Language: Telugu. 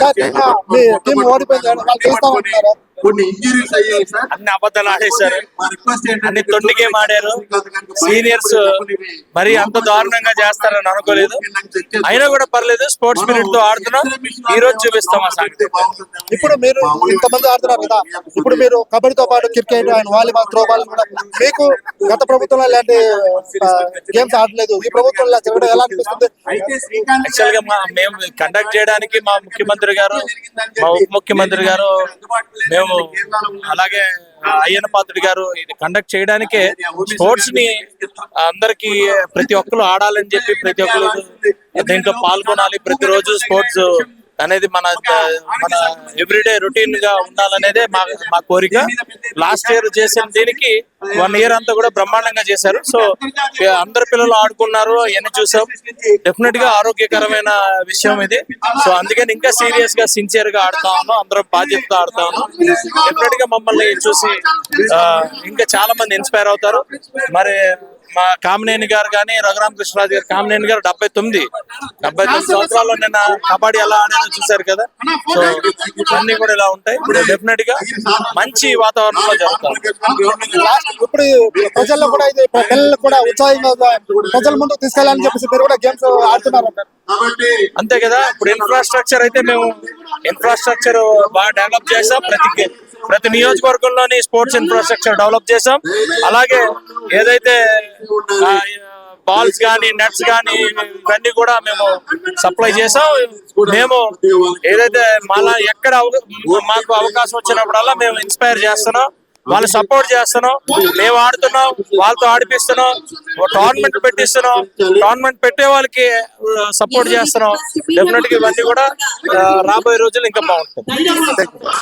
నిజాయితీగా మీ టీం ఓడిపోయింది వాళ్ళు చేస్తామంటున్నారా? కొన్ని ఇంజరీస్ అయ్యాయి సార్. అన్ని అబద్ధాలు ఆడేశారు, అన్ని తొండి గేమ్ ఆడారు. సీనియర్స్ మరి అంత దారుణంగా చేస్తారని అనుకోలేదు. అయినా కూడా పర్లేదు, స్పోర్ట్స్ స్పిరిట్ తో ఆడుతున్నాం. ఈ రోజు చూపిస్తాం ఆ సంగతి. ఇప్పుడు మీరు ఇంతమంది ఆడుతున్నారు కదా, ఇప్పుడు మీరు కబడ్డీతో పాటు క్రికెట్ అండ్ వాలీబాల్, త్రోబాల్ కూడా మీకు గత ప్రభుత్వంలో ఇలాంటి గేమ్స్ ఆడలేదు, ఈ ప్రభుత్వంలో జరగడం ఎలా అనిపిస్తుంది? యాక్చువల్ గా మేము కండక్ట్ చేయడానికి మా ముఖ్యమంత్రి గారు, మా ఉప ముఖ్యమంత్రి గారు, మేము అలాగే అయ్యన్న పాత్రుడు గారు ఇది కండక్ట్ చేయడానికే స్పోర్ట్స్ ని అందరికి ప్రతి ఒక్కరు ఆడాలని చెప్పి ప్రతి ఒక్కరు దీంట్లో పాల్గొనాలి. ప్రతిరోజు స్పోర్ట్స్ అనేది మన ఎవ్రీడే రొటీన్ గా ఉండాలనేదే మా కోరిక. లాస్ట్ ఇయర్ చేసిన దీనికి 1 year అంతా కూడా బ్రహ్మాండంగా చేశారు. సో అందరు పిల్లలు ఆడుకున్నారు, అవన్నీ చూసాం. డెఫినెట్ గా ఆరోగ్యకరమైన విషయం ఇది. సో అందుకని ఇంకా సీరియస్ గా సిన్సియర్ గా ఆడుతా ఉన్నాం, అందరం బాధ్యతగా ఆడుతా ఉన్నాం. డెఫినెట్ గా మమ్మల్ని చూసి ఇంకా చాలా మంది ఇన్స్పైర్ అవుతారు. మరి మా కామినేని గారు కానీ, రఘురామ కృష్ణరాజు గారు, కామినేని గారు 79 సంవత్సరాల్లో నిన్న కబడ్డీ ఎలా ఆడారో చూశారు కదా. సో అన్ని కూడా ఇలా ఉంటాయి. డెఫినెట్ గా మంచి వాతావరణంలో జరుగుతారు. ఇప్పుడు ప్రజల్లో కూడా ఇది పిల్లలు కూడా ఉత్సాహంగా ప్రజల ముందుకు తీసుకెళ్లాలని చెప్పేసి మీరు కూడా గేమ్స్ ఆడుతున్నారు అంతే కదా. ఇప్పుడు ఇన్ఫ్రాస్ట్రక్చర్ అయితే మేము ఇన్ఫ్రాస్ట్రక్చర్ బాగా డెవలప్ చేసాం. ప్రతి నియోజకవర్గంలోని స్పోర్ట్స్ ఇన్ఫ్రాస్ట్రక్చర్ డెవలప్ చేసాం. అలాగే ఏదైతే బాల్స్ కానీ, నెట్స్ కానీ ఇవన్నీ కూడా మేము సప్లై చేసాం. మేము ఏదైతే మళ్ళా ఎక్కడ మాకు అవకాశం వచ్చినప్పుడల్లా మేము ఇన్స్పైర్ చేస్తున్నాం, వాళ్ళు సపోర్ట్ చేస్తున్నాం. మేము ఆడుతున్నాం, వాళ్ళతో ఆడిపిస్తున్నాం, టోర్నమెంట్ పెట్టిస్తున్నాం, టోర్నమెంట్ పెట్టే వాళ్ళకి సపోర్ట్ చేస్తున్నాం. డెఫినెట్ గా ఇవన్నీ కూడా రాబోయే రోజులు ఇంకా బాగుంటుంది.